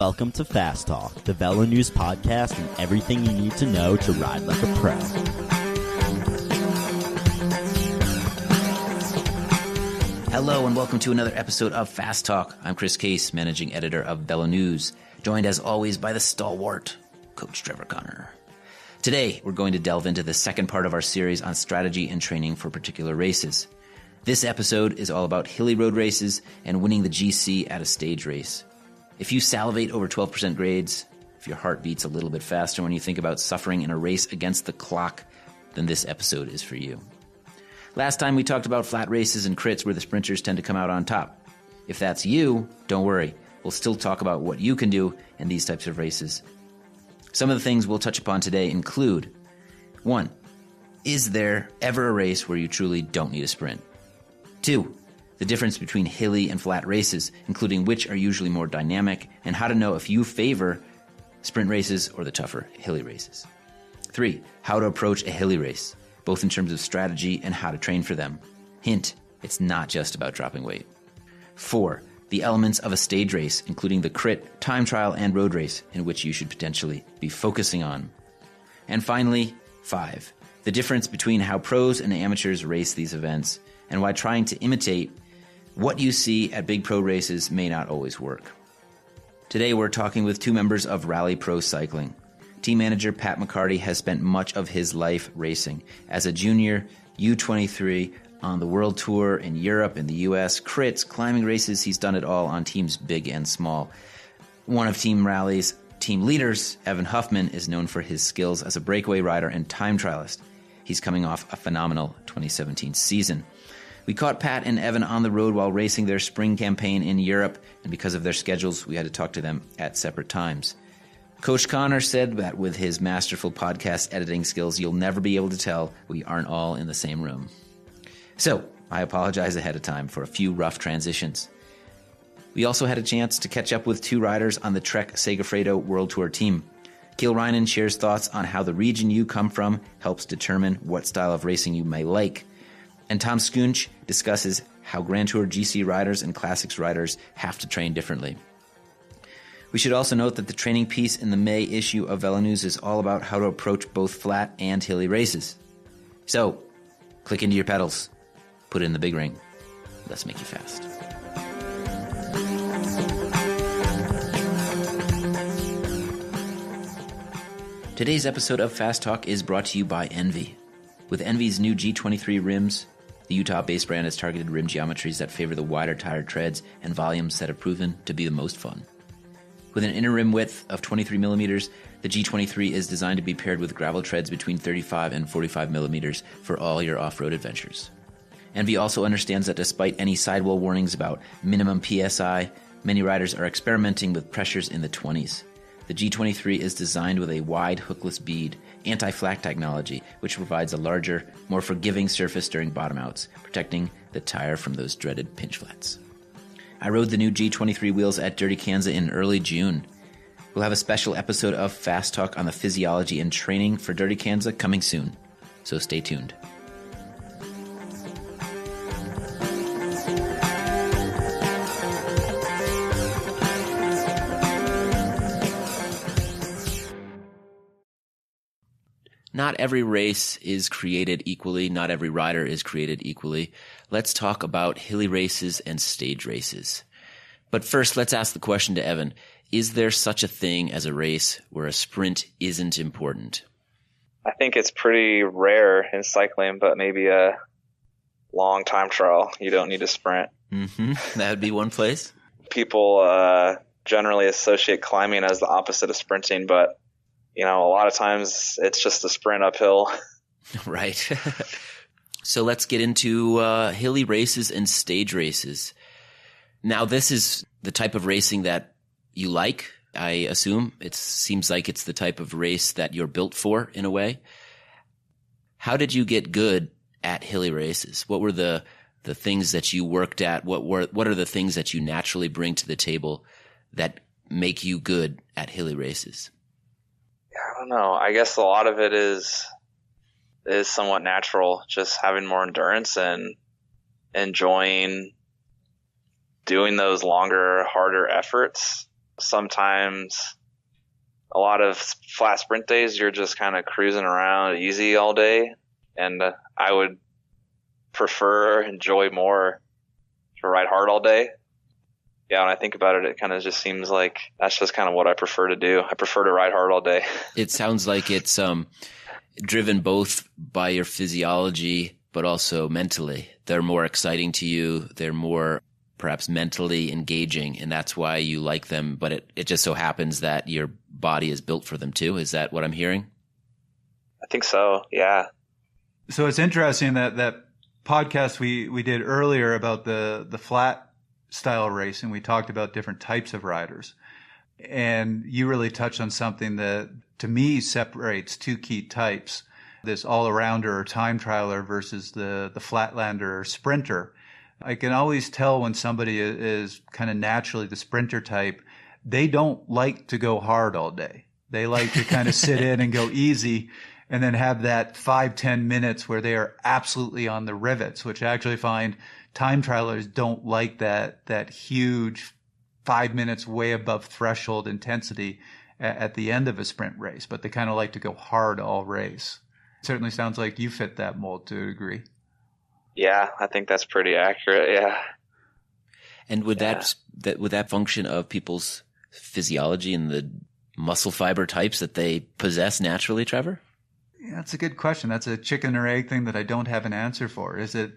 Welcome to Fast Talk, the Velo News podcast and everything you need to know to ride like a pro. Hello and welcome to another episode of Fast Talk. I'm Chris Case, managing editor of Velo News, joined as always by the stalwart, Coach Trevor Connor. Today, we're going to delve into the second part of our series on strategy and training for particular races. This episode is all about Hilly road races and winning the GC at a stage race. If you salivate over 12% grades, if your heart beats a little bit faster when you think about suffering in a race against the clock, then this episode is for you. Last time we talked about flat races and crits where the sprinters tend to come out on top. If that's you, don't worry. We'll still talk about what you can do in these types of races. Some of the things we'll touch upon today include: 1. Is there ever a race where you truly don't need a sprint? 2. The difference between hilly and flat races, including which are usually more dynamic, and how to know if you favor sprint races or the tougher hilly races. 3. How to approach a hilly race, both in terms of strategy and how to train for them. Hint, it's not just about dropping weight. 4. The elements of a stage race, including the crit, time trial, and road race, in which you should potentially be focusing on. And finally, 5. The difference between how pros and amateurs race these events, and why trying to imitate what you see at big pro races may not always work. Today we're talking with two members of Rally Pro Cycling. Team manager Pat McCarty has spent much of his life racing. As a junior, U23, on the World Tour, in Europe, in the US, crits, climbing races, he's done it all on teams big and small. One of Team Rally's team leaders, Evan Huffman, is known for his skills as a breakaway rider and time trialist. He's coming off a phenomenal 2017 season. We caught Pat and Evan on the road while racing their spring campaign in Europe, and because of their schedules, we had to talk to them at separate times. Coach Connor said that with his masterful podcast editing skills, you'll never be able to tell we aren't all in the same room. So, I apologize ahead of time for a few rough transitions. We also had a chance to catch up with two riders on the Trek Segafredo World Tour team. Keel Reinen shares thoughts on how the region you come from helps determine what style of racing you may like. And Tom Skunch discusses how Grand Tour GC riders and Classics riders have to train differently. We should also note that the training piece in the May issue of Velo News is all about how to approach both flat and hilly races. So, click into your pedals, put it in the big ring. Let's make you fast. Today's episode of Fast Talk is brought to you by Envy. With Envy's new G23 rims, the Utah-based brand has targeted rim geometries that favor the wider tire treads and volumes that have proven to be the most fun. With an inner rim width of 23 millimeters, the G23 is designed to be paired with gravel treads between 35 and 45 millimeters for all your off-road adventures. Envy also understands that despite any sidewall warnings about minimum PSI, many riders are experimenting with pressures in the 20s. The G23 is designed with a wide hookless bead, anti-flak technology, which provides a larger, more forgiving surface during bottom outs, protecting the tire from those dreaded pinch flats. I rode the new G23 wheels at Dirty Kanza in early June. We'll have a special episode of Fast Talk on the physiology and training for Dirty Kanza coming soon, so stay tuned. Not every race is created equally. Not every rider is created equally. Let's talk about hilly races and stage races. But first, let's ask the question to Evan. Is there such a thing as a race where a sprint isn't important? I think it's pretty rare in cycling, but maybe a long time trial. You don't need to sprint. That would be one place. People generally associate climbing as the opposite of sprinting, but a lot of times it's just a sprint uphill. Right. So let's get into hilly races and stage races. Now, this is the type of racing that you like, I assume. It seems like it's the type of race that you're built for, in a way. How did you get good at hilly races? What were the things that you worked at? What are the things that you naturally bring to the table that make you good at hilly races? I don't know. I guess a lot of it is somewhat natural, just having more endurance and enjoying doing those longer, harder efforts. sometimes a lot of flat sprint days, you're just kind of cruising around easy all day. And I would enjoy more to ride hard all day. Yeah, when I think about it, it kind of just seems like that's just kind of what I prefer to do. I prefer to ride hard all day. It sounds like it's driven both by your physiology, but also mentally. They're more exciting to you. They're more perhaps mentally engaging, and that's why you like them. But it just so happens that your body is built for them too. Is that what I'm hearing? I think so, yeah. So it's interesting that podcast we did earlier about the flat style racing. We talked about different types of riders. And you really touched on something that to me separates two key types, this all-arounder or time trialer versus the flatlander or sprinter. I can always tell when somebody is kind of naturally the sprinter type, they don't like to go hard all day. They like to kind of sit in and go easy and then have that 5-10 minutes where they are absolutely on the rivets, which I actually find time trialers don't like that huge 5 minutes way above threshold intensity at the end of a sprint race, but they kind of like to go hard all race. It certainly sounds like you fit that mold to a degree. Yeah, I think that's pretty accurate. Yeah. And would that function of people's physiology and the muscle fiber types that they possess naturally, Trevor? Yeah, that's a good question. That's a chicken or egg thing that I don't have an answer for. Is it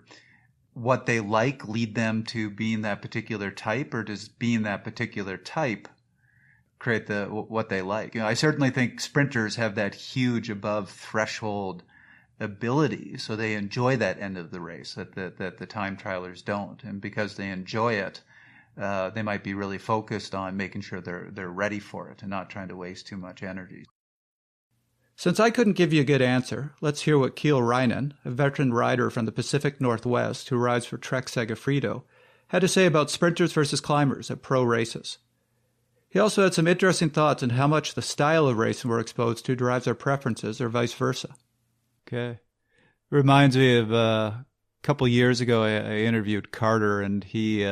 what they like lead them to being that particular type, or does being that particular type create what they like? I certainly think sprinters have that huge above threshold ability, so they enjoy that end of the race that the time trialers don't. And because they enjoy it, they might be really focused on making sure they're ready for it and not trying to waste too much energy. Since I couldn't give you a good answer, let's hear what Kiel Reinen, a veteran rider from the Pacific Northwest who rides for Trek Segafredo, had to say about sprinters versus climbers at pro races. He also had some interesting thoughts on how much the style of racing we're exposed to drives our preferences or vice versa. Okay. Reminds me of a couple years ago, I interviewed Carter, and he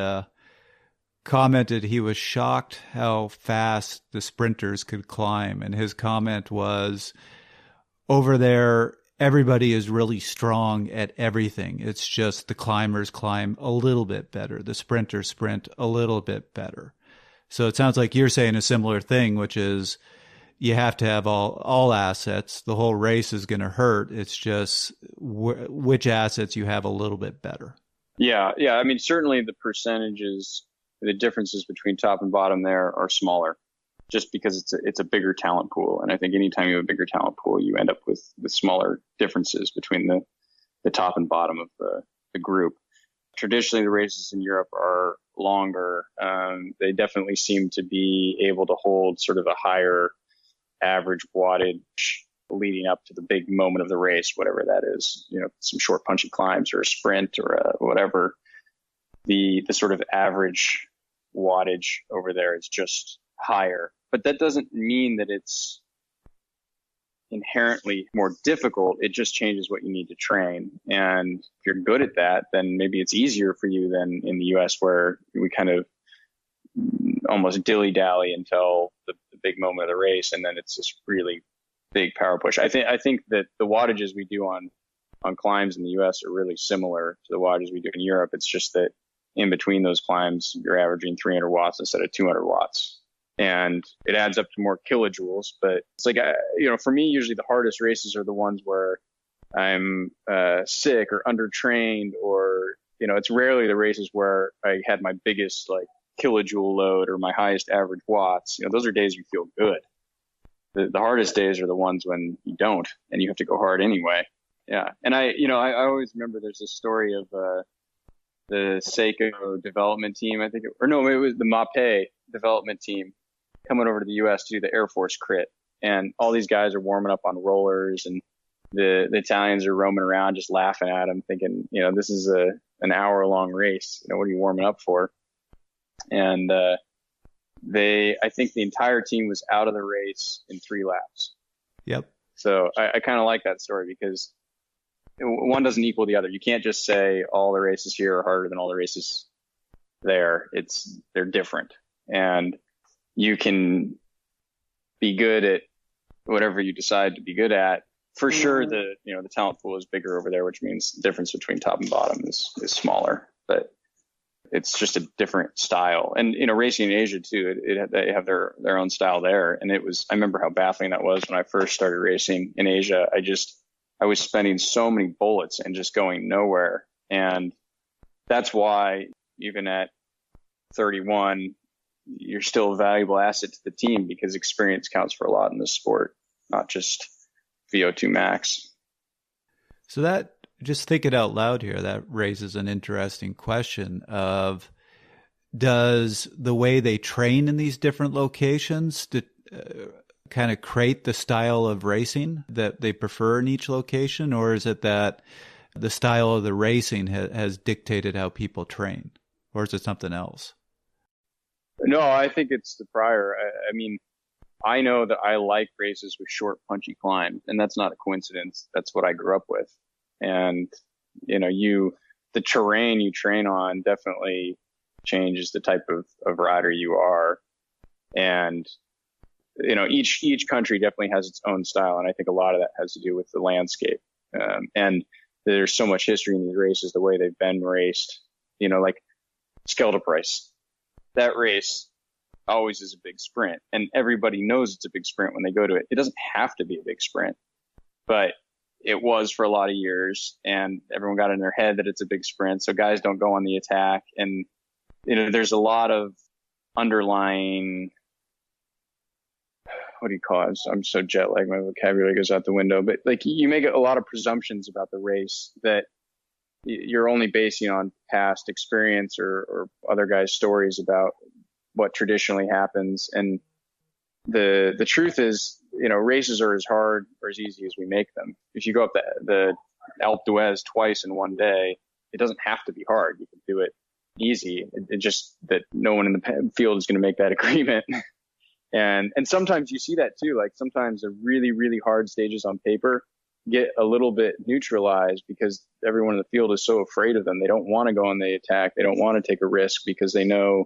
commented he was shocked how fast the sprinters could climb. And his comment was, over there, everybody is really strong at everything. It's just the climbers climb a little bit better. The sprinters sprint a little bit better. So it sounds like you're saying a similar thing, which is you have to have all assets. The whole race is going to hurt. It's just which assets you have a little bit better. Yeah. I mean, certainly the percentages, the differences between top and bottom there are smaller, just because it's a bigger talent pool. And I think anytime you have a bigger talent pool, you end up with smaller differences between the top and bottom of the group. Traditionally, the races in Europe are longer. They definitely seem to be able to hold sort of a higher average wattage leading up to the big moment of the race, whatever that is, some short punchy climbs or a sprint or whatever. The sort of average wattage over there is just higher, but that doesn't mean that it's inherently more difficult. It just changes what you need to train. And if you're good at that, then maybe it's easier for you than in the US, where we kind of almost dilly-dally until the big moment of the race, and then it's this really big power push. I think that the wattages we do on climbs in the US are really similar to the wattages we do in Europe. It's just that in between those climbs, you're averaging 300 watts instead of 200 watts. And it adds up to more kilojoules. But it's like, for me, usually the hardest races are the ones where I'm sick or undertrained, or, it's rarely the races where I had my biggest kilojoule load or my highest average watts. Those are days you feel good. The hardest days are the ones when you don't, and you have to go hard anyway. Yeah. And I always remember there's this story of the Seiko development team, it was the Mapei development team coming over to the U.S. to do the Air Force crit. And all these guys are warming up on rollers, and the Italians are roaming around just laughing at them, thinking, this is an hour-long race. What are you warming up for? And I think the entire team was out of the race in 3 laps. Yep. So I kind of like that story, because one doesn't equal the other. You can't just say all the races here are harder than all the races there. They're different. And you can be good at whatever you decide to be good at. For sure, the talent pool is bigger over there, which means the difference between top and bottom is smaller. But it's just a different style. And racing in Asia too, they have their own style there. And I remember how baffling that was when I first started racing in Asia. I was spending so many bullets and just going nowhere. And that's why even at 31, you're still a valuable asset to the team, because experience counts for a lot in this sport, not just VO2 max. So that, just think it out loud here, that raises an interesting question of, does the way they train in these different locations kind of create the style of racing that they prefer in each location? Or is it that the style of the racing has dictated how people train? Or is it something else? No, I think it's the prior. I mean, I know that I like races with short, punchy climbs, and that's not a coincidence. That's what I grew up with. And, the terrain you train on definitely changes the type of rider you are. And, each country definitely has its own style. And I think a lot of that has to do with the landscape. And there's so much history in these races, the way they've been raced, like Scheldeprijs. That race always is a big sprint, and everybody knows it's a big sprint when they go to it. It doesn't have to be a big sprint, but it was for a lot of years, and everyone got in their head that it's a big sprint. So guys don't go on the attack. And, there's a lot of underlying, what do you call it? I'm so jet lagged. My vocabulary goes out the window, but like, you make a lot of presumptions about the race that you're only basing on past experience or other guys' stories about what traditionally happens. And the truth is, races are as hard or as easy as we make them. If you go up the Alpe d'Huez twice in one day, it doesn't have to be hard. You can do it easy. It just that no one in the field is going to make that agreement. And sometimes you see that too. Like sometimes the really, really hard stages on paper get a little bit neutralized because everyone in the field is so afraid of them. They don't want to go on the attack. They don't want to take a risk because they know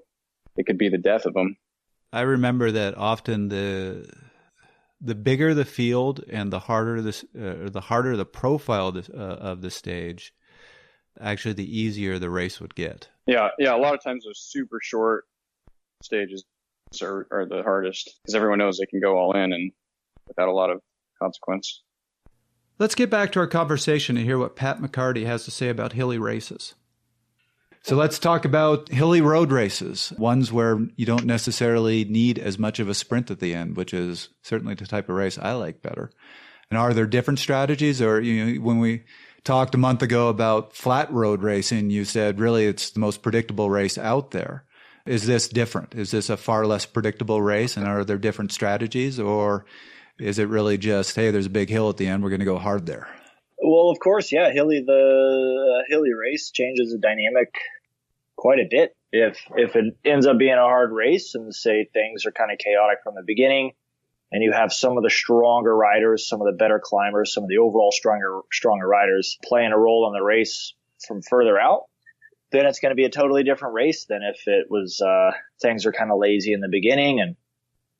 it could be the death of them. I remember that often the bigger the field and the harder the profile of the stage, actually the easier the race would get. Yeah. A lot of times those super short stages are the hardest because everyone knows they can go all in and without a lot of consequence. Let's get back to our conversation and hear what Pat McCarty has to say about Hilly races. So let's talk about Hilly road races, ones where you don't necessarily need as much of a sprint at the end, which is certainly the type of race I like better. And are there different strategies? Or when we talked a month ago about flat road racing, you said really it's the most predictable race out there. Is this different? Is this a far less predictable race? And are there different strategies? Or is it really just, hey, there's a big hill at the end, we're going to go hard there? Well, of course, yeah. The Hilly race changes the dynamic quite a bit. If it ends up being a hard race and say things are kind of chaotic from the beginning, and you have some of the stronger riders, some of the better climbers, some of the overall stronger riders playing a role in the race from further out, then it's going to be a totally different race than if it was things are kind of lazy in the beginning and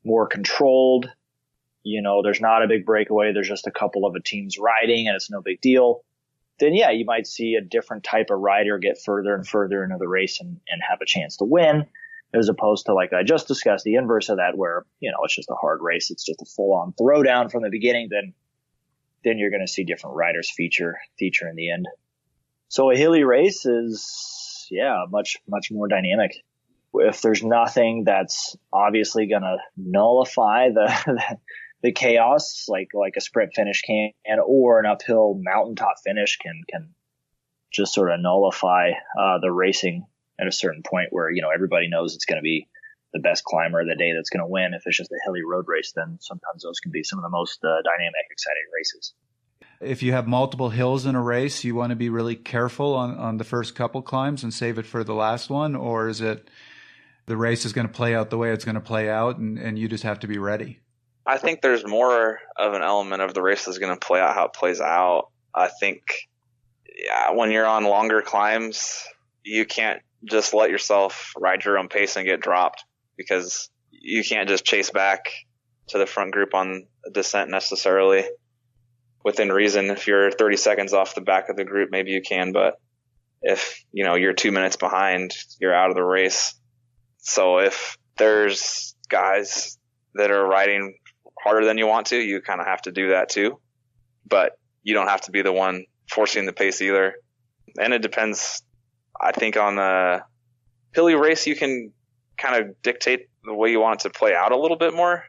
more controlled. There's not a big breakaway. There's just a couple of teams riding and it's no big deal. Then, yeah, you might see a different type of rider get further and further into the race and have a chance to win, as opposed to, like I just discussed, the inverse of that where, it's just a hard race. It's just a full-on throwdown from the beginning. Then you're going to see different riders feature in the end. So a Hilly race is, much, much more dynamic. If there's nothing that's obviously going to nullify the chaos, like a sprint finish can, or an uphill mountaintop finish can just sort of nullify the racing at a certain point where, everybody knows it's going to be the best climber of the day that's going to win. If it's just a hilly road race, then sometimes those can be some of the most dynamic, exciting races. If you have multiple hills in a race, you want to be really careful on the first couple climbs and save it for the last one? Or is it the race is going to play out the way it's going to play out and you just have to be ready? I think there's more of an element of the race that's going to play out how it plays out. I think, when you're on longer climbs, you can't just let yourself ride your own pace and get dropped because you can't just chase back to the front group on a descent necessarily. Within reason, if you're 30 seconds off the back of the group, maybe you can, but if, you're 2 minutes behind, you're out of the race. So if there's guys that are riding harder than you want to, you kind of have to do that too. But you don't have to be the one forcing the pace either. And it depends, I think, on the hilly race, you can kind of dictate the way you want it to play out a little bit more.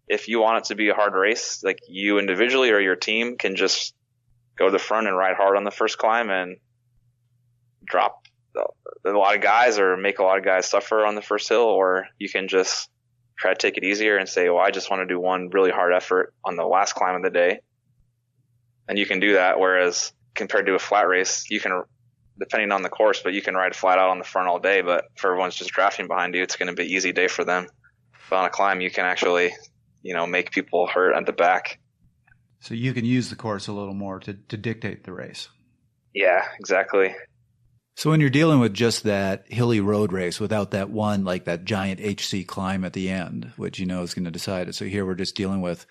If you want it to be a hard race, like you individually or your team can just go to the front and ride hard on the first climb and drop a lot of guys or make a lot of guys suffer on the first hill, or you can just try to take it easier and say, well, I just want to do one really hard effort on the last climb of the day. And you can do that. Whereas compared to a flat race, you can, depending on the course, but you can ride flat out on the front all day. But if everyone's just drafting behind you, it's going to be an easy day for them. But on a climb, you can actually, make people hurt at the back. So you can use the course a little more to dictate the race. Yeah, exactly. So when you're dealing with just that hilly road race without that one, like that giant HC climb at the end, which is going to decide it. So here we're just dealing with,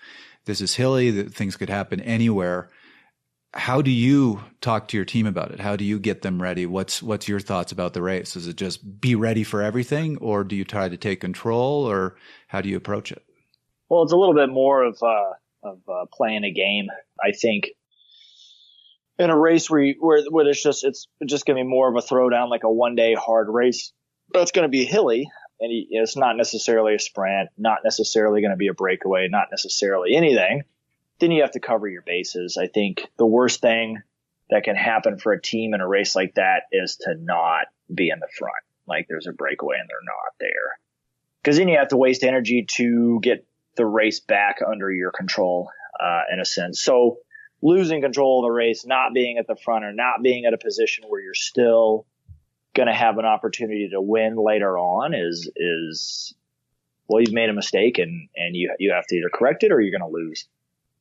this is hilly, that things could happen anywhere. How do you talk to your team about it? How do you get them ready? What's your thoughts about the race? Is it just be ready for everything, or do you try to take control, or how do you approach it? Well, it's a little bit more of playing a game. I think in a race where it's just going to be more of a throwdown, like a 1 day hard race. That's going to be hilly, and it's not necessarily a sprint, not necessarily going to be a breakaway, not necessarily anything. Then you have to cover your bases. I think the worst thing that can happen for a team in a race like that is to not be in the front. Like there's a breakaway and they're not there. Because then you have to waste energy to get the race back under your control, in a sense. So losing control of the race, not being at the front, or not being at a position where you're still going to have an opportunity to win later on is well, you've made a mistake, and you have to either correct it or you're going to lose.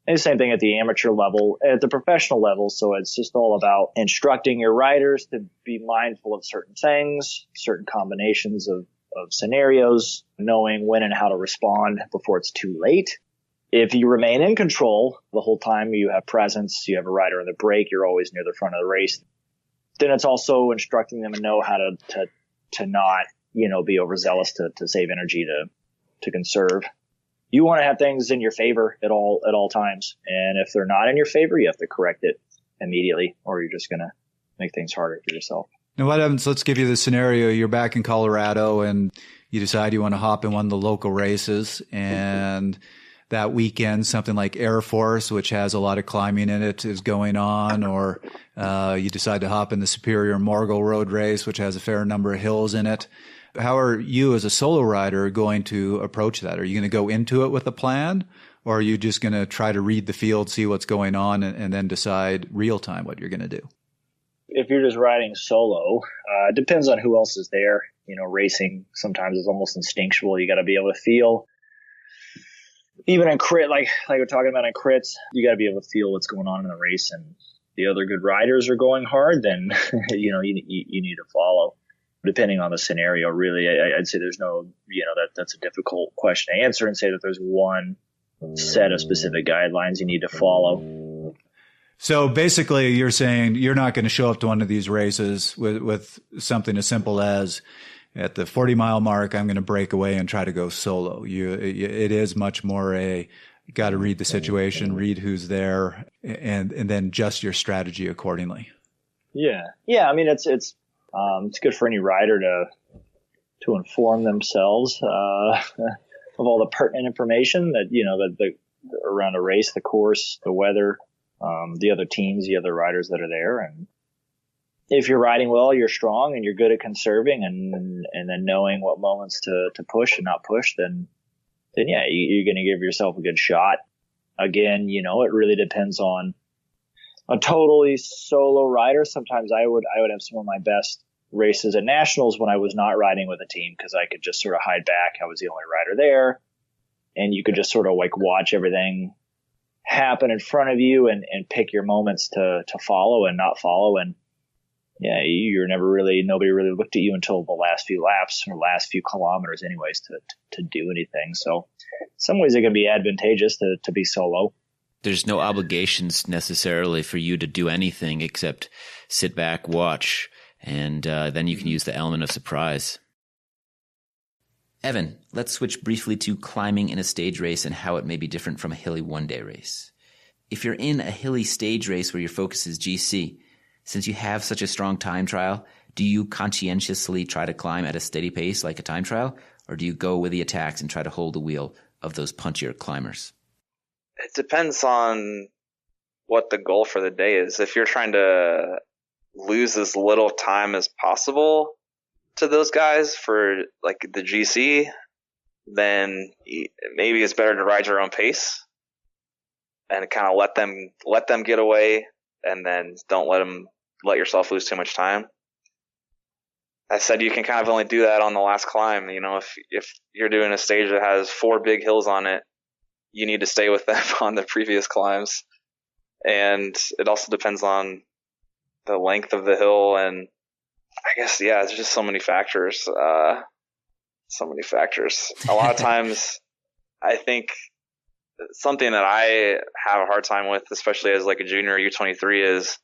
And the same thing at the amateur level, at the professional level. So it's just all about instructing your riders to be mindful of certain things, certain combinations of scenarios, knowing when and how to respond before it's too late. If you remain in control the whole time, you have presence, you have a rider on the brake, you're always near the front of the race, then it's also instructing them to know how to not, be overzealous, to save energy, to conserve. You want to have things in your favor at all times. And if they're not in your favor, you have to correct it immediately, or you're just going to make things harder for yourself. Now, what happens? Let's give you the scenario. You're back in Colorado and you decide you want to hop in one of the local races, and that weekend, something like Air Force, which has a lot of climbing in it, is going on, or you decide to hop in the Superior Morgul Road race, which has a fair number of hills in it. How are you as a solo rider going to approach that? Are you going to go into it with a plan, or are you just going to try to read the field, see what's going on, and then decide real time what you're going to do? If you're just riding solo, it depends on who else is there. Racing sometimes is almost instinctual. You got to be able to feel, even in crit, like we're talking about in crits, you got to be able to feel what's going on in the race, and the other good riders are going hard, then, you need to follow. Depending on the scenario, really, I'd say there's no, that's a difficult question to answer and say that there's one set of specific guidelines you need to follow. So basically you're saying you're not going to show up to one of these races with something as simple as, at the 40-mile mark, I'm going to break away and try to go solo. It is much more you got to read the situation, read who's there, and then adjust your strategy accordingly. Yeah. I mean, it's good for any rider to inform themselves of all the pertinent information that around a race, the course, the weather, the other teams, the other riders that are there. And if you're riding well, you're strong and you're good at conserving and then knowing what moments to push and not push, then yeah, you're going to give yourself a good shot. Again, it really depends on a totally solo rider. Sometimes I would have some of my best races at nationals when I was not riding with a team, because I could just sort of hide back. I was the only rider there, and you could just sort of watch everything happen in front of you and pick your moments to follow and not follow. And nobody really looked at you until the last few laps or last few kilometers anyways to do anything. So in some ways it can be advantageous to be solo. There's no obligations necessarily for you to do anything except sit back, watch, and then you can use the element of surprise. Evan, let's switch briefly to climbing in a stage race and how it may be different from a hilly one-day race. If you're in a hilly stage race where your focus is GC, since you have such a strong time trial, do you conscientiously try to climb at a steady pace like a time trial, or do you go with the attacks and try to hold the wheel of those punchier climbers? It depends on what the goal for the day is. If you're trying to lose as little time as possible to those guys for like the GC, then maybe it's better to ride your own pace and kind of let them get away, and then don't let yourself lose too much time. I said you can kind of only do that on the last climb. If you're doing a stage that has 4 big hills on it, you need to stay with them on the previous climbs. And it also depends on the length of the hill, and I guess, it's just so many factors. A lot of times I think something that I have a hard time with, especially as like a junior U23, is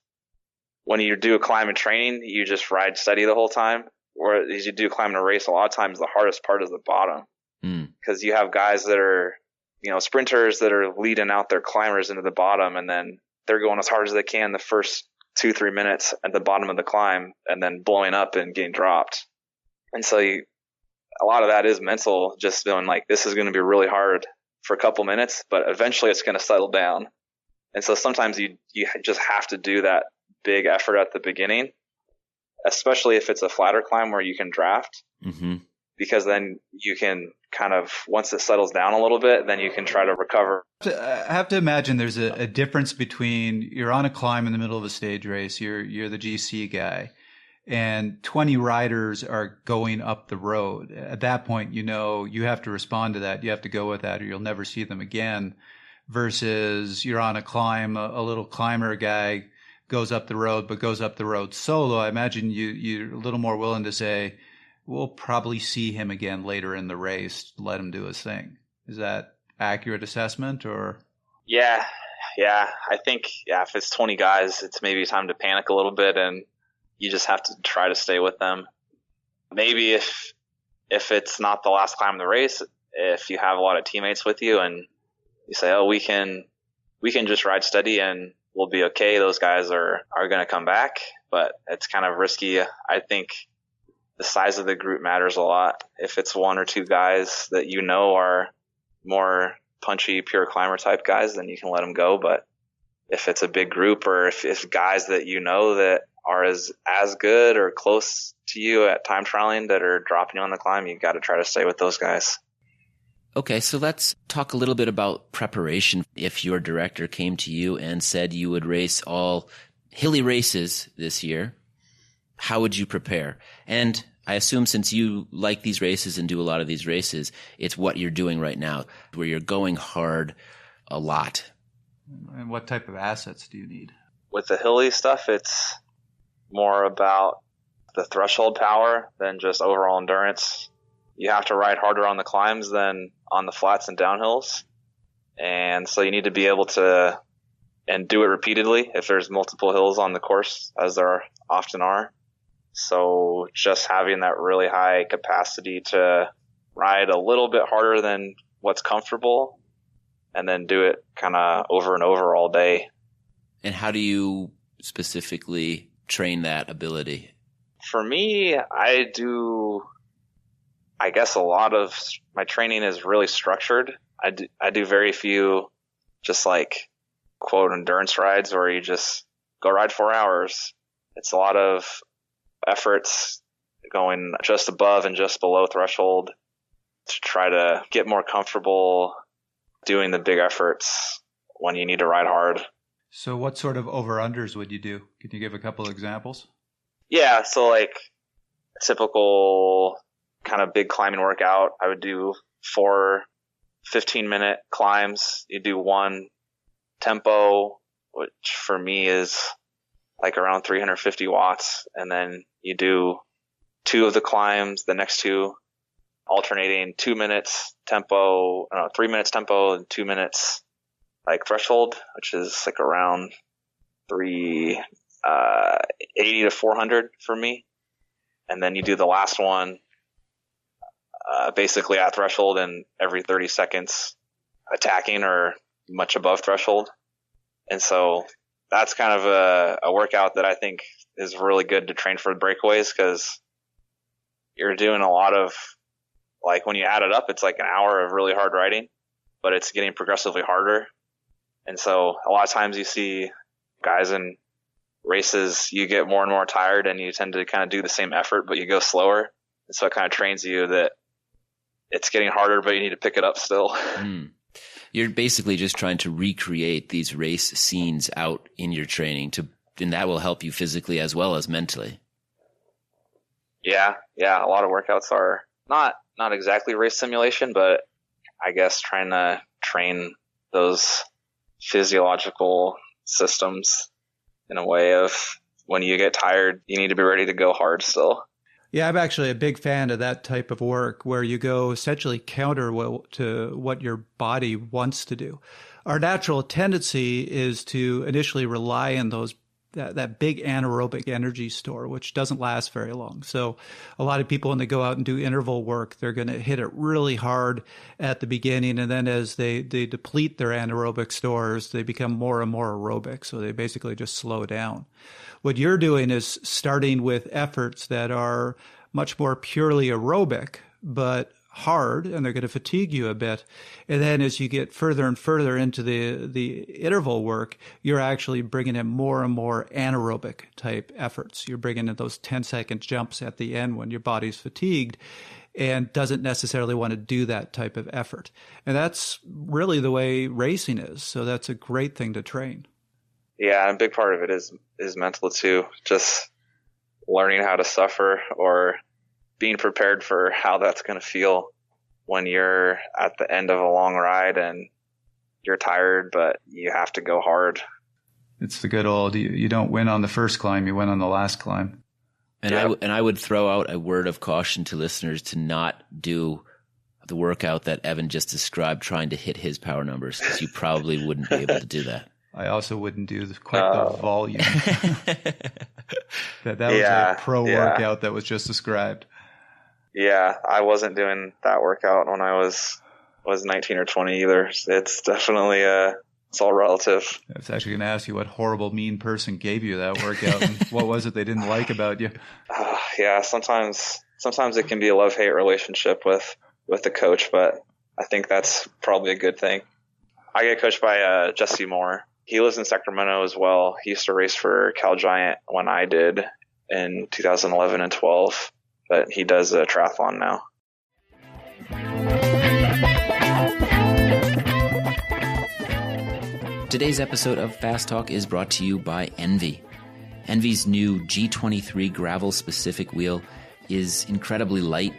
when you do a climb in training, you just ride steady the whole time. Or as you do climb in a race, a lot of times the hardest part is the bottom. Because you have guys that are, sprinters that are leading out their climbers into the bottom, and then they're going as hard as they can the first 2-3 minutes at the bottom of the climb, and then blowing up and getting dropped. And so a lot of that is mental, just feeling like this is going to be really hard for a couple minutes, but eventually it's going to settle down. And so sometimes you just have to do that big effort at the beginning, especially if it's a flatter climb where you can draft, because then you can kind of, once it settles down a little bit, then you can try to recover. I have to imagine there's a difference between you're on a climb in the middle of a stage race, you're the GC guy, and 20 riders are going up the road. At that point, you have to respond to that. You have to go with that, or you'll never see them again. Versus you're on a climb, a little climber guy goes up the road, but goes up the road solo. I imagine you're a little more willing to say, we'll probably see him again later in the race. Let him do his thing. Is that accurate assessment, or? Yeah. I think, if it's 20 guys, it's maybe time to panic a little bit, and you just have to try to stay with them. Maybe if it's not the last climb of the race, if you have a lot of teammates with you and you say, we can just ride steady and we'll be okay, those guys are going to come back, but it's kind of risky. I think the size of the group matters a lot. If it's 1 or 2 guys that are more punchy, pure climber type guys, then you can let them go. But if it's a big group, or if guys that that are as good or close to you at time trialing that are dropping you on the climb, you got to try to stay with those guys. Okay, so let's talk a little bit about preparation. If your director came to you and said you would race all hilly races this year, how would you prepare? And I assume since you like these races and do a lot of these races, it's what you're doing right now, where you're going hard a lot. And what type of assets do you need? With the hilly stuff, it's more about the threshold power than just overall endurance. You have to ride harder on the climbs than on the flats and downhills. And so you need to be able to, and do it repeatedly if there's multiple hills on the course, as there often are. So just having that really high capacity to ride a little bit harder than what's comfortable, and then do it kind of over and over all day. And how do you specifically train that ability? For me, I guess a lot of my training is really structured. I do very few just like quote endurance rides where you just go ride 4 hours. It's a lot of efforts going just above and just below threshold to try to get more comfortable doing the big efforts when you need to ride hard. So what sort of over-unders would you do? Can you give a couple examples? Yeah, so like a typical kind of big climbing workout, I would do 4 15-minute climbs. You do 1 tempo, which for me is like around 350 watts. And then you do 2 of the climbs, the next 2 alternating 2 minutes tempo, 3 minutes tempo and 2 minutes like threshold, which is like around 380 to 400 for me. And then you do the last one basically at threshold and every 30 seconds attacking or much above threshold. And so that's kind of a workout that I think is really good to train for breakaways, because you're doing a lot of, like, when you add it up, it's like an hour of really hard riding, but it's getting progressively harder. And so a lot of times you see guys in races, you get more and more tired and you tend to kind of do the same effort, but you go slower. And so it kind of trains you that it's getting harder, but you need to pick it up still. You're basically just trying to recreate these race scenes out in your training, and that will help you physically as well as mentally. Yeah. A lot of workouts are not exactly race simulation, but I guess trying to train those physiological systems in a way of when you get tired, you need to be ready to go hard still. Yeah, I'm actually a big fan of that type of work where you go essentially counter to what your body wants to do. Our natural tendency is to initially rely on that big anaerobic energy store, which doesn't last very long. So a lot of people, when they go out and do interval work, they're going to hit it really hard at the beginning. And then as they deplete their anaerobic stores, they become more and more aerobic. So they basically just slow down. What you're doing is starting with efforts that are much more purely aerobic, but hard, and they're going to fatigue you a bit. And then as you get further and further into the interval work, you're actually bringing in more and more anaerobic type efforts. You're bringing in those 10-second jumps at the end when your body's fatigued and doesn't necessarily want to do that type of effort. And that's really the way racing is. So that's a great thing to train. Yeah, and a big part of it is mental too. Just learning how to suffer or being prepared for how that's going to feel when you're at the end of a long ride and you're tired, but you have to go hard. It's the good old, you don't win on the first climb, you win on the last climb. And I would throw out a word of caution to listeners to not do the workout that Evan just described, trying to hit his power numbers, because you probably wouldn't be able to do that. I also wouldn't do quite the volume. that was a pro workout that was just described. Yeah, I wasn't doing that workout when I was 19 or 20 either. It's definitely it's all relative. I was actually going to ask you what horrible, mean person gave you that workout, and what was it they didn't like about you? Yeah, sometimes it can be a love-hate relationship with the coach, but I think that's probably a good thing. I get coached by Jesse Moore. He lives in Sacramento as well. He used to race for Cal Giant when I did in 2011 and 12, but he does a triathlon now. Today's episode of Fast Talk is brought to you by Envy. Envy's new G23 gravel-specific wheel is incredibly light.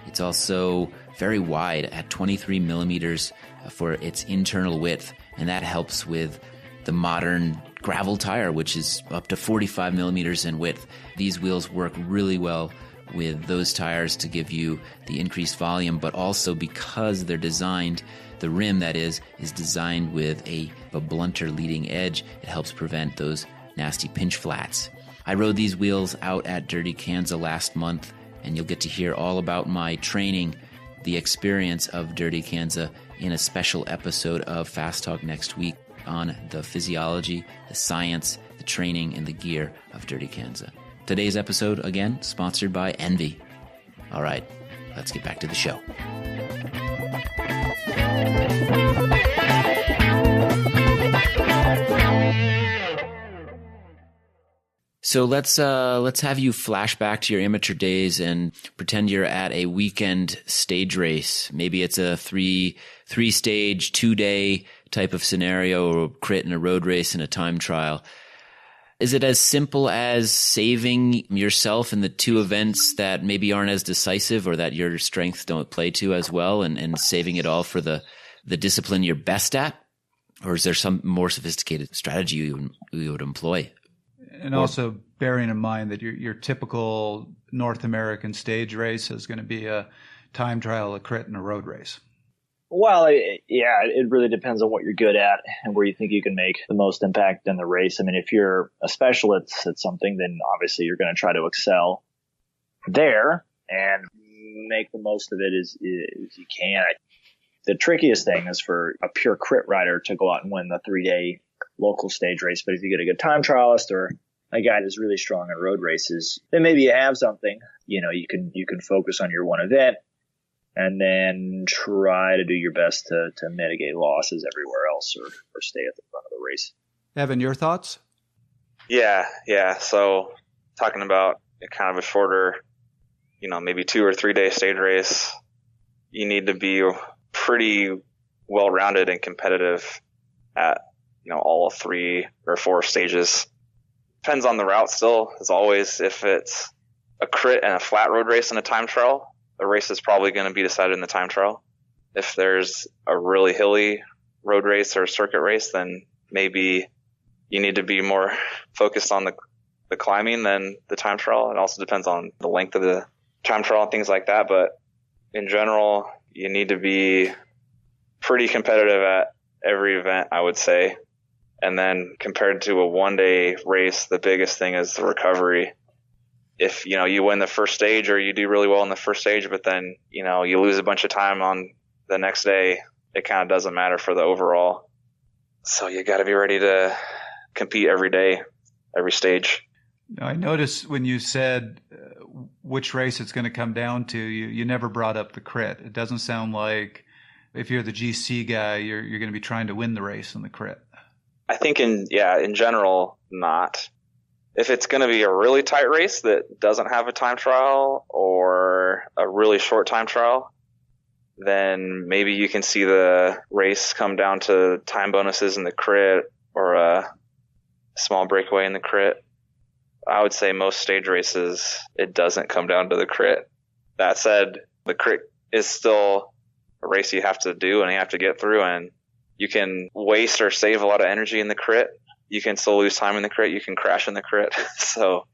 It's also very wide at 23 millimeters for its internal width, and that helps with the modern gravel tire, which is up to 45 millimeters in width. These wheels work really well with those tires to give you the increased volume, but also because they're designed, the rim that is designed with a blunter leading edge, it helps prevent those nasty pinch flats. I rode these wheels out at Dirty Kansas last month, and you'll get to hear all about my training, the experience of Dirty Kansas, in a special episode of Fast Talk next week on the physiology, the science, the training, and the gear of Dirty Kansas. Today's episode, again, sponsored by Envy. All right, let's get back to the show. So let's have you flash back to your amateur days and pretend you're at a weekend stage race. Maybe it's a three stage, 2-day type of scenario, or crit and a road race and a time trial. Is it as simple as saving yourself in the two events that maybe aren't as decisive or that your strengths don't play to as well, and saving it all for the discipline you're best at? Or is there some more sophisticated strategy you would employ? And also bearing in mind that your typical North American stage race is going to be a time trial, a crit, and a road race. Well, it really depends on what you're good at and where you think you can make the most impact in the race. I mean, if you're a specialist at something, then obviously you're going to try to excel there and make the most of it as you can. The trickiest thing is for a pure crit rider to go out and win the 3-day local stage race. But if you get a good time trialist or a guy that's really strong in road races, then maybe you have something. You can focus on your one event and then try to do your best to mitigate losses everywhere else or stay at the front of the race. Evan, your thoughts? Yeah. So talking about kind of a shorter, maybe 2 or 3 day stage race, you need to be pretty well-rounded and competitive at, all 3 or 4 stages. Depends on the route still, as always. If it's a crit and a flat road race and a time trial, the race is probably going to be decided in the time trial. If there's a really hilly road race or circuit race, then maybe you need to be more focused on the climbing than the time trial. It also depends on the length of the time trial and things like that. But in general, you need to be pretty competitive at every event, I would say. And then compared to a 1-day race, the biggest thing is the recovery. If, you win the first stage or you do really well in the first stage, but then, you lose a bunch of time on the next day, it kind of doesn't matter for the overall. So you got to be ready to compete every day, every stage. Now, I noticed when you said which race it's going to come down to, you never brought up the crit. It doesn't sound like if you're the GC guy, you're going to be trying to win the race in the crit. I think in general, not. If it's going to be a really tight race that doesn't have a time trial or a really short time trial, then maybe you can see the race come down to time bonuses in the crit or a small breakaway in the crit. I would say most stage races, it doesn't come down to the crit. That said, the crit is still a race you have to do and you have to get through, and you can waste or save a lot of energy in the crit. You can still lose time in the crit. You can crash in the crit. So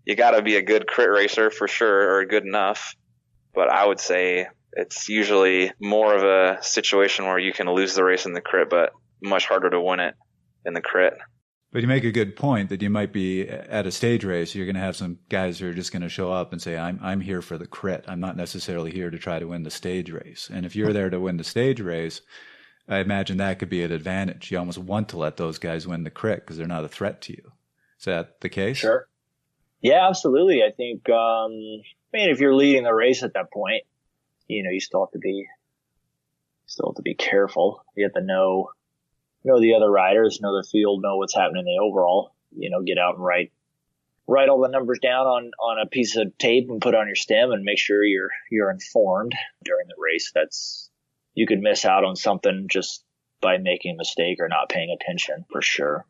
you got to be a good crit racer for sure, or good enough. But I would say it's usually more of a situation where you can lose the race in the crit, but much harder to win it in the crit. But you make a good point that you might be at a stage race. You're going to have some guys who are just going to show up and say, I'm here for the crit. I'm not necessarily here to try to win the stage race. And if you're there to win the stage race, I imagine that could be an advantage. You almost want to let those guys win the crit because they're not a threat to you. Is that the case? Sure. Yeah, absolutely. I think, if you're leading the race at that point, you still have to be careful. You have to know the other riders, know the field, know what's happening in the overall, get out and write all the numbers down on a piece of tape and put on your stem and make sure you're informed during the race. You could miss out on something just by making a mistake or not paying attention, for sure.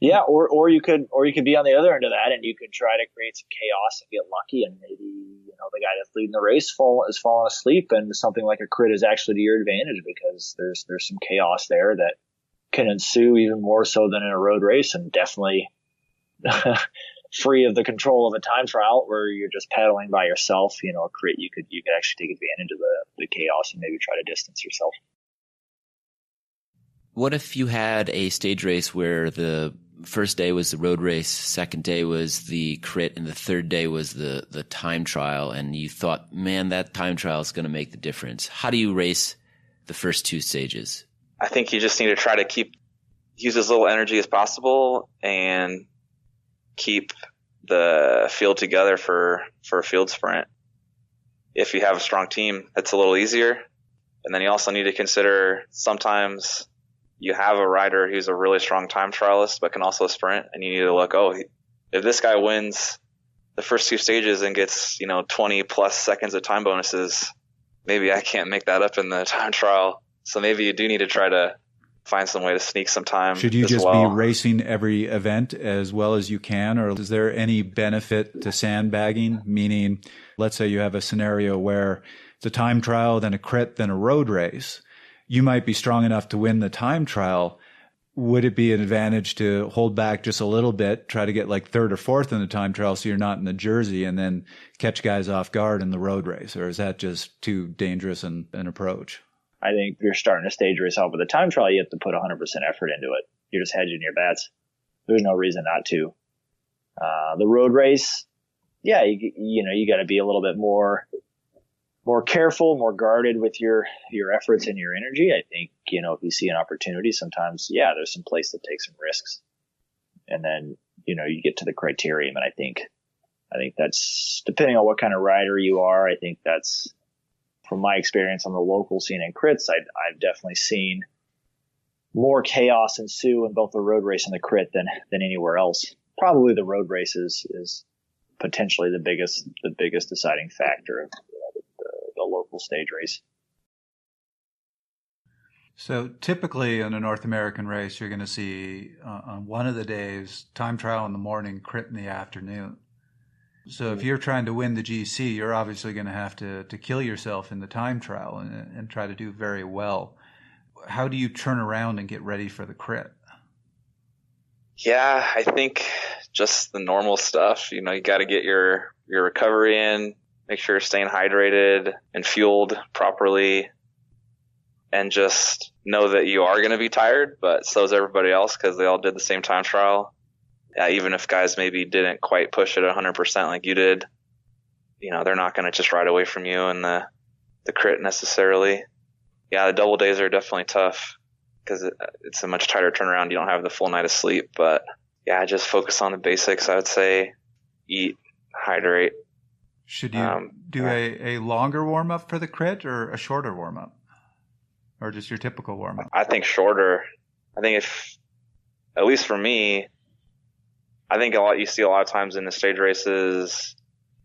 Yeah, or you could be on the other end of that and you could try to create some chaos and get lucky, and maybe the guy that's leading the race is falling asleep, and something like a crit is actually to your advantage because there's some chaos there that can ensue even more so than in a road race, and definitely free of the control of a time trial where you're just paddling by yourself. A crit, you could actually take advantage of the chaos and maybe try to distance yourself. What if you had a stage race where the first day was the road race, second day was the crit, and the third day was the time trial, and you thought, man, that time trial is going to make the difference? How do you race the first 2 stages? I think you just need to try to use as little energy as possible and keep the field together for a field sprint. If you have a strong team, it's a little easier. And then you also need to consider sometimes you have a rider who's a really strong time trialist but can also sprint, and you need to look, if this guy wins the first 2 stages and gets 20 plus seconds of time bonuses, maybe I can't make that up in the time trial. So maybe you do need to try to find some way to sneak some time. Should you just be racing every event as well as you can, or is there any benefit to sandbagging? Meaning, let's say you have a scenario where it's a time trial, then a crit, then a road race. You might be strong enough to win the time trial, would it be an advantage to hold back just a little bit, try to get like third or fourth in the time trial so you're not in the jersey, and then catch guys off guard in the road race? Or is that just too dangerous an approach? I think if you're starting a stage race off with a time trial, you have to put 100% effort into it. You're just hedging your bets. There's no reason not to. The road race, yeah, you got to be a little bit more careful, more guarded with your efforts and your energy. I think, if you see an opportunity, sometimes, yeah, there's some place to take some risks. And then, you get to the criterium. And I think that's, depending on what kind of rider you are, I think that's, from my experience on the local scene in crits, I've definitely seen more chaos ensue in both the road race and the crit than anywhere else. Probably the road race is potentially the biggest deciding factor of the local stage race. So typically in a North American race, you're going to see on one of the days, time trial in the morning, crit in the afternoon. So if you're trying to win the GC, you're obviously going to have to kill yourself in the time trial and try to do very well. How do you turn around and get ready for the crit? Yeah, I think just the normal stuff. You got to get your recovery in, make sure you're staying hydrated and fueled properly, and just know that you are going to be tired, but so is everybody else because they all did the same time trial. Yeah, even if guys maybe didn't quite push it 100% like you did, they're not going to just ride away from you in the crit necessarily. Yeah, the double days are definitely tough because it's a much tighter turnaround. You don't have the full night of sleep, but yeah, just focus on the basics. I would say eat, hydrate. Should you do a longer warm up for the crit or a shorter warm up, or just your typical warm up? I think shorter. I think at least for me, I think you see a lot of times in the stage races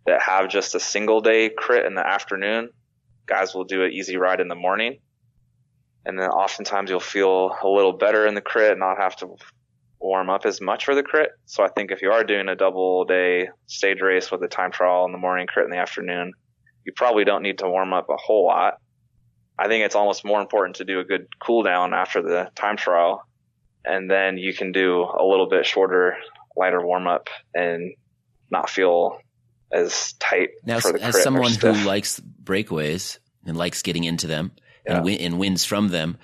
that have just a single day crit in the afternoon. Guys will do an easy ride in the morning. And then oftentimes you'll feel a little better in the crit, not have to warm up as much for the crit. So I think if you are doing a double day stage race with a time trial in the morning, crit in the afternoon, you probably don't need to warm up a whole lot. I think it's almost more important to do a good cool down after the time trial. And then you can do a little bit shorter, lighter warm up and not feel as tight now, for the crit. As someone who likes breakaways and likes getting into them, yeah, and wins from them,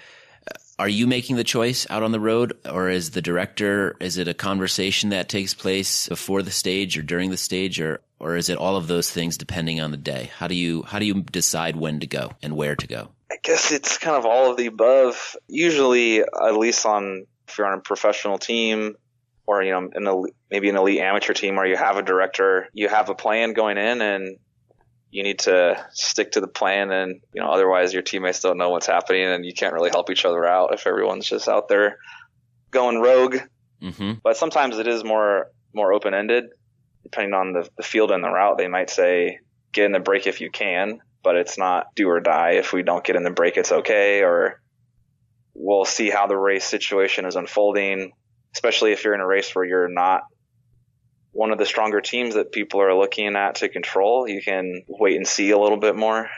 are you making the choice out on the road, or is it a conversation that takes place before the stage or during the stage, or is it all of those things depending on the day? How do you decide when to go and where to go? I guess it's kind of all of the above. Usually, at least if you're on a professional team or, maybe an elite amateur team where you have a director, you have a plan going in and you need to stick to the plan, and otherwise your teammates don't know what's happening and you can't really help each other out if everyone's just out there going rogue. Mm-hmm. But sometimes it is more open-ended depending on the field and the route. They might say get in the break if you can, but it's not do or die. If we don't get in the break, it's okay, or we'll see how the race situation is unfolding, especially if you're in a race where you're not one of the stronger teams that people are looking at to control. You can wait and see a little bit more.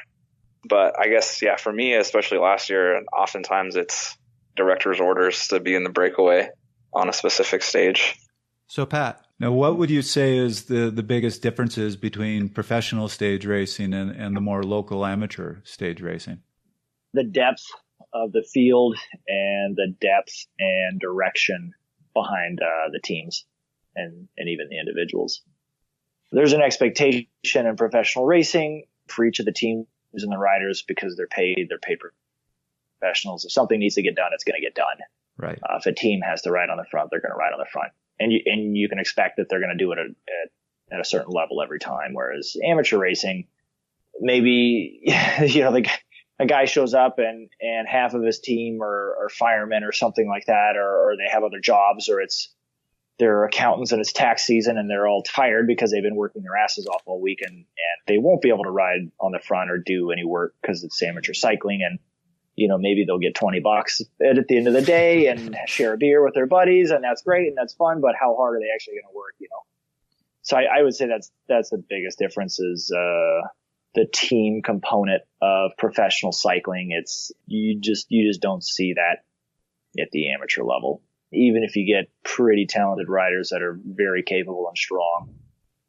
But I guess, yeah, for me, especially last year, oftentimes it's director's orders to be in the breakaway on a specific stage. So, Pat, now what would you say is the biggest differences between professional stage racing and the more local amateur stage racing? The depth of the field and the depth and direction behind the teams. And even the individuals. There's an expectation in professional racing for each of the teams and the riders because they're paid professionals. If something needs to get done, it's going to get done. Right. If a team has to ride on the front, they're going to ride on the front. And you can expect that they're going to do it at a certain level every time. Whereas amateur racing, maybe, a guy shows up and half of his team are firemen or something like that, or they have other jobs, or they're accountants and it's tax season and they're all tired because they've been working their asses off all week and they won't be able to ride on the front or do any work because it's amateur cycling. And, maybe they'll get $20 at the end of the day and share a beer with their buddies, and that's great and that's fun, but how hard are they actually going to work, So I would say that's the biggest difference is, the team component of professional cycling. You just don't see that at the amateur level. even if you get pretty talented riders that are very capable and strong,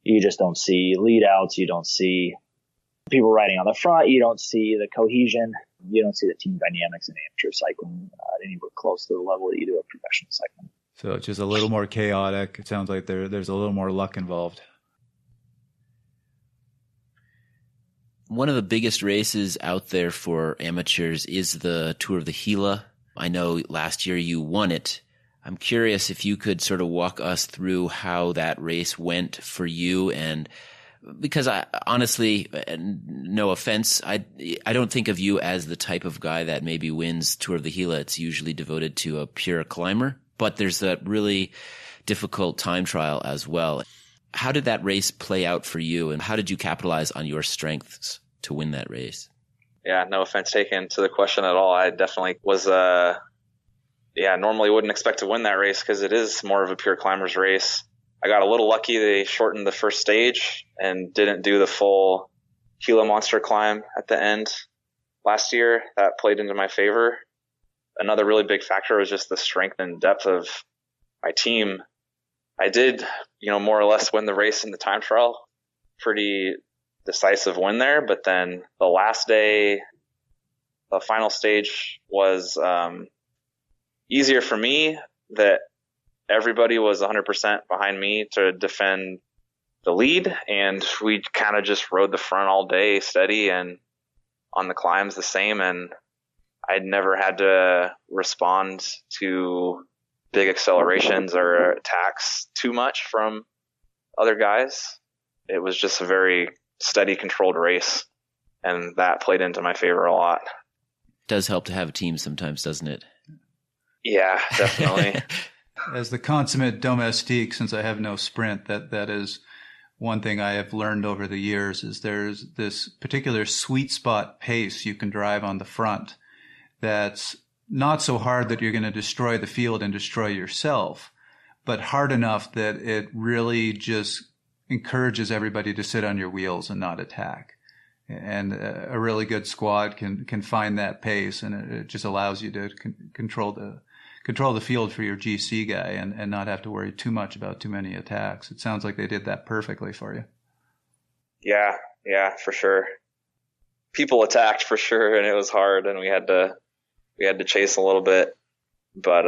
you just don't see lead outs. You don't see people riding on the front. You don't see the cohesion. You don't see the team dynamics in amateur cycling anywhere close to the level that you do at professional cycling. So it's just a little more chaotic. It sounds like there's a little more luck involved. One of the biggest races out there for amateurs is the Tour of the Gila. I know last year you won it. I'm curious if you could sort of walk us through how that race went for you. And because I honestly, no offense, I don't think of you as the type of guy that maybe wins Tour of the Gila. It's usually devoted to a pure climber, but there's that really difficult time trial as well. How did that race play out for you, and how did you capitalize on your strengths to win that race? Yeah, no offense taken to the question at all. I definitely was, normally wouldn't expect to win that race because it is more of a pure climber's race. I got a little lucky. They shortened the first stage and didn't do the full Gila monster climb at the end last year. That played into my favor. Another really big factor was just the strength and depth of my team. I did, more or less win the race in the time trial. Pretty decisive win there. But then the last day, the final stage was easier for me, that everybody was 100% behind me to defend the lead. And we kind of just rode the front all day steady, and on the climbs the same. And I'd never had to respond to big accelerations or attacks too much from other guys. It was just a very steady, controlled race, and that played into my favor a lot. It does help to have a team sometimes, doesn't it? Yeah, definitely. As the consummate domestique, since I have no sprint, that is one thing I have learned over the years, is there's this particular sweet spot pace you can drive on the front that's not so hard that you're going to destroy the field and destroy yourself, but hard enough that it really just encourages everybody to sit on your wheels and not attack. And a really good squad can find that pace, and it just allows you to control the field for your GC guy and not have to worry too much about too many attacks. It sounds like they did that perfectly for you. Yeah, for sure. People attacked for sure, and it was hard, and we had to chase a little bit, but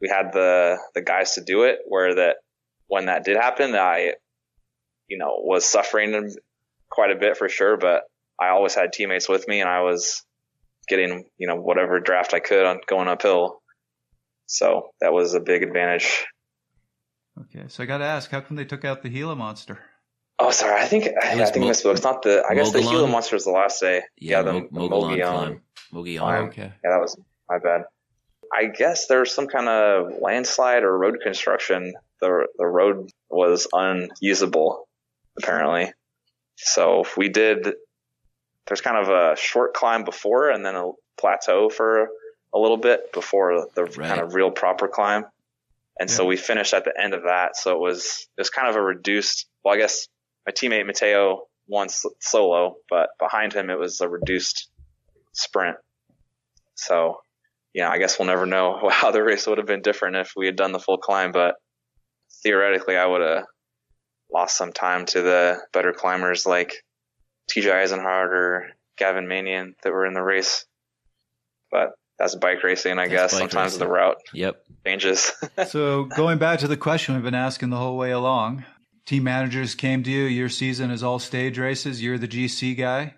we had the guys to do it. Where that when that did happen, I was suffering quite a bit for sure, but I always had teammates with me, and I was getting whatever draft I could on going uphill. So that was a big advantage. Okay, so I got to ask, how come they took out the Gila monster? Oh, sorry. I think I misspoke. It's not the. I guess the Gila monster was the last day. Yeah, the Mogollon. Okay. Yeah, that was my bad. I guess there was some kind of landslide or road construction. The road was unusable, apparently. So there's kind of a short climb before, and then a plateau for a little bit before the kind of real proper climb. And so we finished at the end of that. So it was kind of a reduced, well, I guess my teammate Mateo won solo, but behind him it was a reduced sprint. So, I guess we'll never know how the race would have been different if we had done the full climb, but theoretically I would have lost some time to the better climbers like TJ Eisenhardt or Gavin Manion that were in the race. But that's bike racing, I guess. Sometimes the route changes. So going back to the question we've been asking the whole way along, team managers came to you, your season is all stage races, you're the GC guy.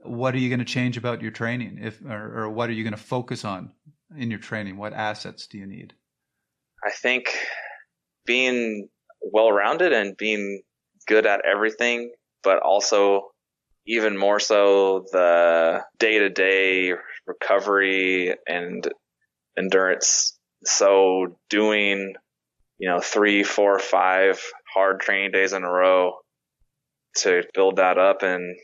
What are you going to change about your training, or what are you going to focus on in your training? What assets do you need? I think being well-rounded and being good at everything, but also even more so the day-to-day recovery and endurance. So doing, 3, 4, 5 hard training days in a row to build that up. And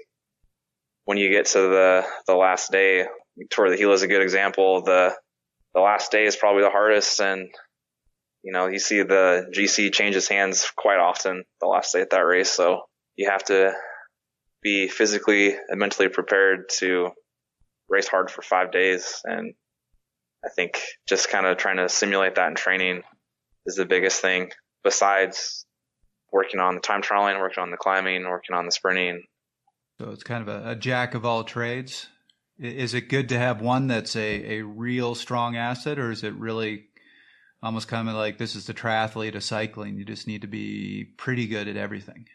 when you get to the last day, Tour of the Gila is a good example. The last day is probably the hardest, and you see the GC changes hands quite often the last day at that race. So you have to be physically and mentally prepared to race hard for 5 days. And I think just kind of trying to simulate that in training is the biggest thing, besides working on the time trialing, working on the climbing, working on the sprinting. So it's kind of a jack of all trades. Is it good to have one that's a real strong asset, or is it really almost kind of like this is the triathlete of cycling? You just need to be pretty good at everything.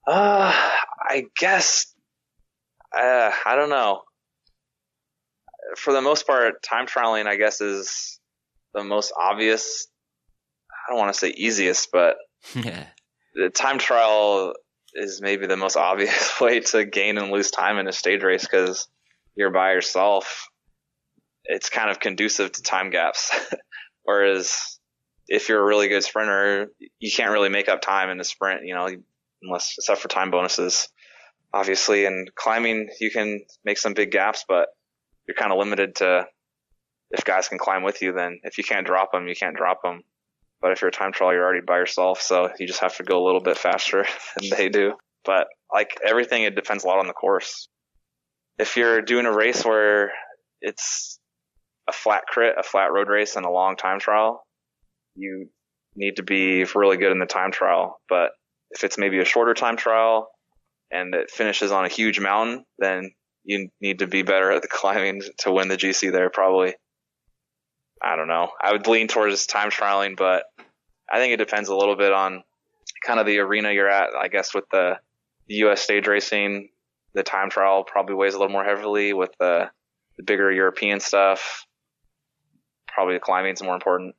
I guess, I don't know. For the most part, time trialing, I guess, is the most obvious. I don't want to say easiest, but the time trial is maybe the most obvious way to gain and lose time in a stage race because you're by yourself. It's kind of conducive to time gaps. Whereas if you're a really good sprinter, you can't really make up time in a sprint, except for time bonuses, obviously. And climbing, you can make some big gaps, but you're kind of limited to if guys can climb with you, then if you can't drop them, you can't drop them. But if you're a time trial, you're already by yourself, so you just have to go a little bit faster than they do. But like everything, it depends a lot on the course. If you're doing a race where it's a flat crit, a flat road race, and a long time trial, you need to be really good in the time trial. But if it's maybe a shorter time trial and it finishes on a huge mountain, then you need to be better at the climbing to win the GC there, probably. I don't know. I would lean towards time trialing, but I think it depends a little bit on kind of the arena you're at. I guess with the U.S. stage racing, the time trial probably weighs a little more heavily. With the bigger European stuff, probably the climbing's more important.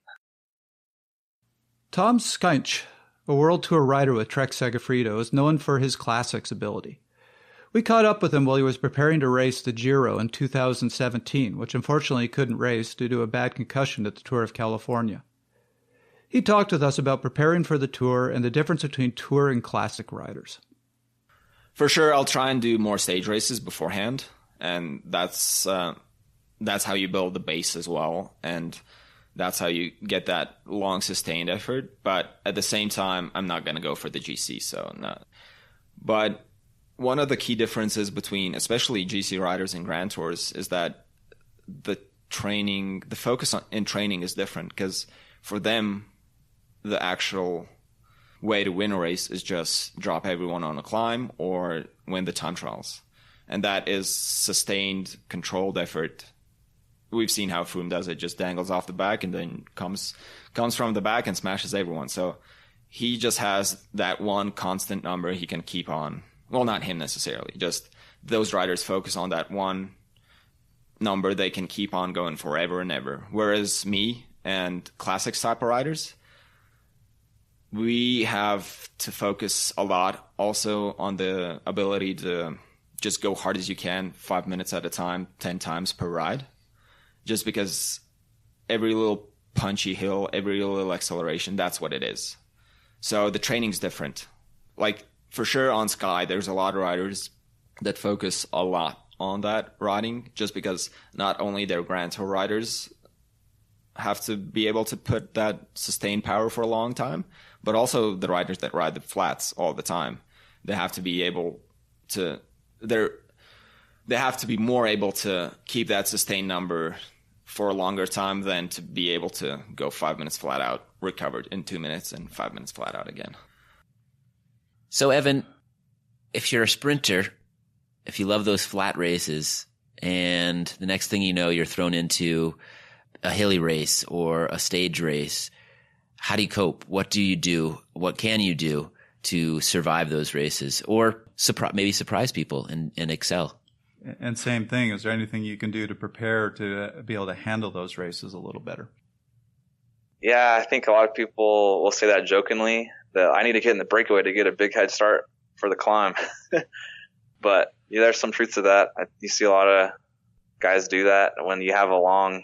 Tom Skunch, a World Tour rider with Trek Segafredo, is known for his classics ability. We caught up with him while he was preparing to race the Giro in 2017, which unfortunately he couldn't race due to a bad concussion at the Tour of California. He talked with us about preparing for the Tour and the difference between Tour and classic riders. For sure, I'll try and do more stage races beforehand, and that's how you build the base as well, and that's how you get that long sustained effort. But at the same time, I'm not going to go for the GC, so no. But one of the key differences between especially GC riders and Grand Tours is that the focus in training is different, because for them, the actual way to win a race is just drop everyone on a climb or win the time trials. And that is sustained, controlled effort. We've seen how Froome does it, just dangles off the back and then comes from the back and smashes everyone. So he just has that one constant number he can keep on. Well, not him necessarily, just those riders focus on that one number they can keep on going forever and ever. Whereas me and classics type of riders, we have to focus a lot also on the ability to just go hard as you can, 5 minutes at a time, 10 times per ride. Just because every little punchy hill, every little acceleration, that's what it is. So the training's different. Like, for sure on Sky, there's a lot of riders that focus a lot on that riding, just because not only their Grand Tour riders have to be able to put that sustained power for a long time, but also the riders that ride the flats all the time. They have to be able to, they have to be more able to keep that sustained number for a longer time than to be able to go 5 minutes flat out, recovered in 2 minutes, and 5 minutes flat out again. So, Evan, if you're a sprinter, if you love those flat races, and the next thing you know, you're thrown into a hilly race or a stage race, how do you cope? What do you do? What can you do to survive those races or maybe surprise people and excel? And same thing, is there anything you can do to prepare to be able to handle those races a little better? Yeah, I think a lot of people will say that jokingly, that I need to get in the breakaway to get a big head start for the climb. But yeah, there's some truth to that. You see a lot of guys do that when you have a long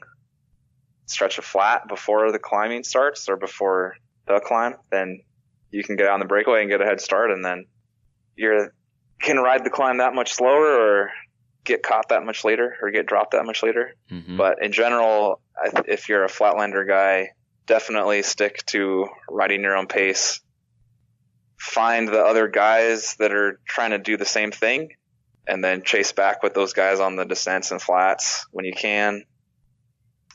stretch of flat before the climbing starts or before the climb, then you can get on the breakaway and get a head start, and then you can ride the climb that much slower or get caught that much later or get dropped that much later. Mm-hmm. But in general, if you're a flatlander guy, definitely stick to riding your own pace. Find the other guys that are trying to do the same thing and then chase back with those guys on the descents and flats when you can.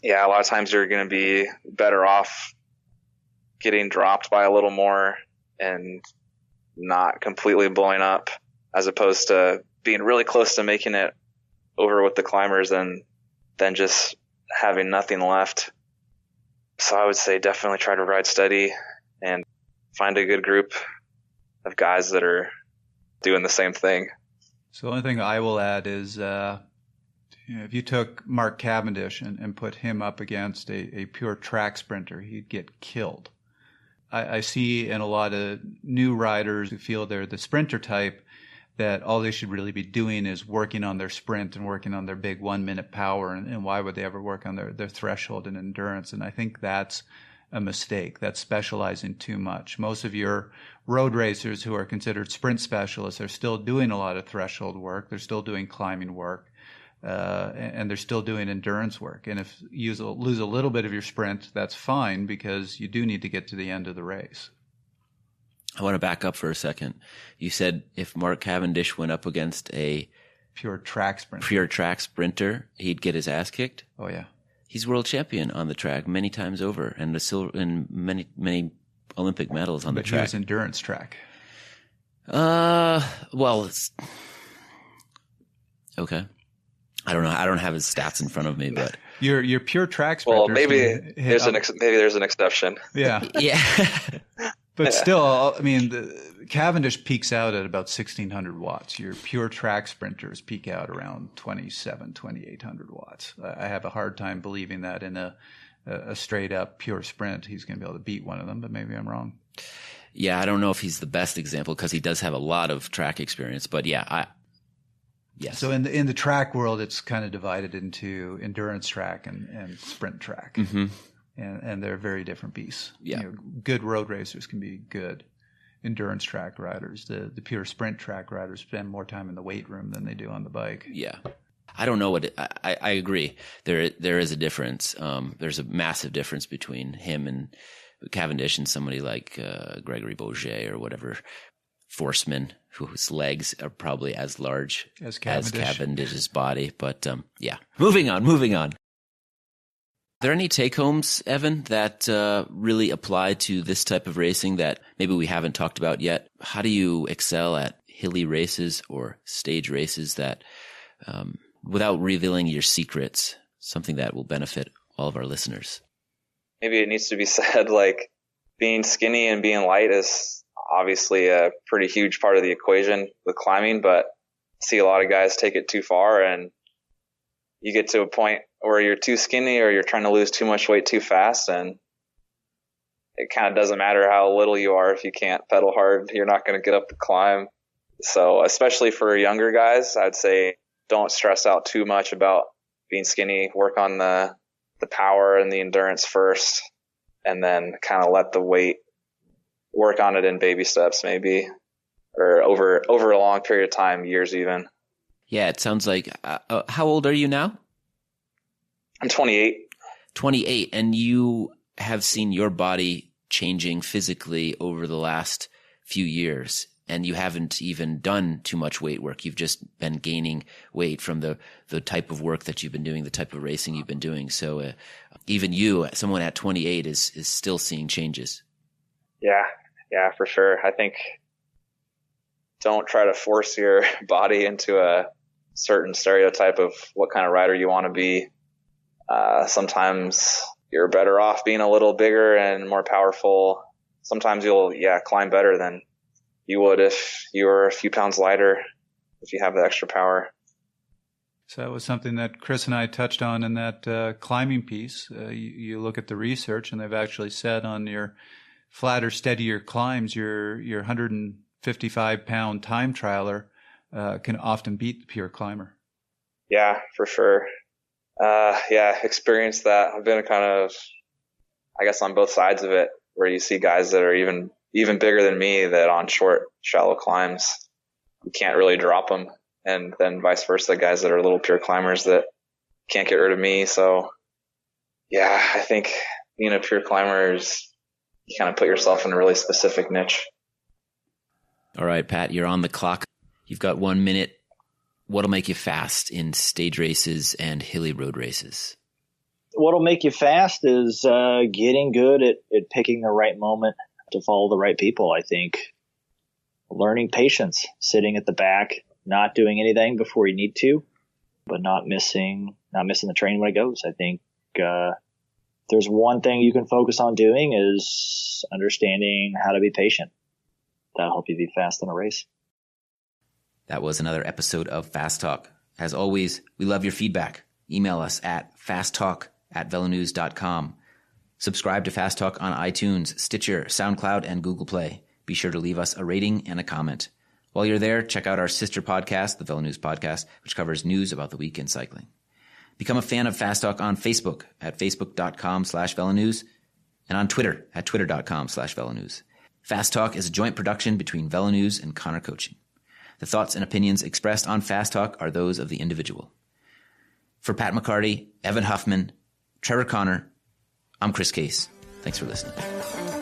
yeah, a lot of times you're going to be better off getting dropped by a little more and not completely blowing up, as opposed to being really close to making it over with the climbers and then just having nothing left. So I would say definitely try to ride steady and find a good group of guys that are doing the same thing. So the only thing I will add is if you took Mark Cavendish and put him up against a pure track sprinter, he'd get killed. I see in a lot of new riders who feel they're the sprinter type that all they should really be doing is working on their sprint and working on their big 1 minute power. And why would they ever work on their threshold and endurance? And I think that's a mistake. That's specializing too much. Most of your road racers who are considered sprint specialists are still doing a lot of threshold work. They're still doing climbing work. And they're still doing endurance work. And if you lose a little bit of your sprint, that's fine, because you do need to get to the end of the race. I want to back up for a second. You said if Mark Cavendish went up against a pure track sprinter, he'd get his ass kicked. Oh yeah, he's world champion on the track many times over, and many Olympic medals on the track. He was endurance track. Well, okay. I don't know. I don't have his stats in front of me, but your pure track sprinters. Well, maybe there's an exception. Yeah, yeah. But still, I mean, Cavendish peaks out at about 1,600 watts. Your pure track sprinters peak out around 2,800 watts. I have a hard time believing that in a straight up pure sprint he's going to be able to beat one of them, but maybe I'm wrong. Yeah, I don't know if he's the best example because he does have a lot of track experience, but yeah, yes. So in the track world, it's kind of divided into endurance track and sprint track. Mm-hmm. And they're very different beasts. Yeah. Good road racers can be good endurance track riders. The pure sprint track riders spend more time in the weight room than they do on the bike. Yeah. I don't know what I agree. There is a difference. There's a massive difference between him and Cavendish and somebody like Gregory Bourget or whatever, Forceman, whose legs are probably as large as Cavendish's body. But yeah, moving on. Are there any take-homes, Evan, that really apply to this type of racing that maybe we haven't talked about yet? How do you excel at hilly races or stage races that, without revealing your secrets, something that will benefit all of our listeners? Maybe it needs to be said, like, being skinny and being light is obviously a pretty huge part of the equation with climbing, but I see a lot of guys take it too far, and you get to a point where you're too skinny or you're trying to lose too much weight too fast, and it kind of doesn't matter how little you are. If you can't pedal hard, you're not going to get up the climb. So especially for younger guys, I'd say don't stress out too much about being skinny. Work on the power and the endurance first, and then kind of let the weight work on it in baby steps, maybe, or over a long period of time, years even. Yeah, it sounds like, how old are you now? I'm 28. 28, and you have seen your body changing physically over the last few years, and you haven't even done too much weight work. You've just been gaining weight from the type of work that you've been doing, the type of racing you've been doing. So even you, someone at 28, is still seeing changes. Yeah, for sure. I think don't try to force your body into a certain stereotype of what kind of rider you want to be. Sometimes you're better off being a little bigger and more powerful. Sometimes you'll, climb better than you would if you were a few pounds lighter, if you have the extra power. So that was something that Chris and I touched on in that climbing piece. You look at the research, and they've actually said on your flatter, steadier climbs, your 155-pound time trialer can often beat the pure climber. Yeah, for sure. Experienced that. I've been kind of, I guess, on both sides of it, where you see guys that are even bigger than me that on short, shallow climbs, you can't really drop them. And then vice versa, guys that are little pure climbers that can't get rid of me. So yeah, I think being a pure climber is, you kind of put yourself in a really specific niche. All right, Pat, you're on the clock. You've got 1 minute. What'll make you fast in stage races and hilly road races? what'll make you fast is getting good at picking the right moment to follow the right people. I think learning patience, sitting at the back, not doing anything before you need to, but not missing the train when it goes. I think there's one thing you can focus on doing is understanding how to be patient. That'll help you be fast in a race. That was another episode of Fast Talk. As always, we love your feedback. Email us at fasttalk@velonews.com. Subscribe to Fast Talk on iTunes, Stitcher, SoundCloud, and Google Play. Be sure to leave us a rating and a comment. While you're there, check out our sister podcast, the Velo News Podcast, which covers news about the week in cycling. Become a fan of Fast Talk on Facebook at facebook.com/VeloNews and on Twitter at twitter.com/VeloNews. Fast Talk is a joint production between Velo News and Connor Coaching. The thoughts and opinions expressed on Fast Talk are those of the individual. For Pat McCarty, Evan Huffman, Trevor Connor, I'm Chris Case. Thanks for listening.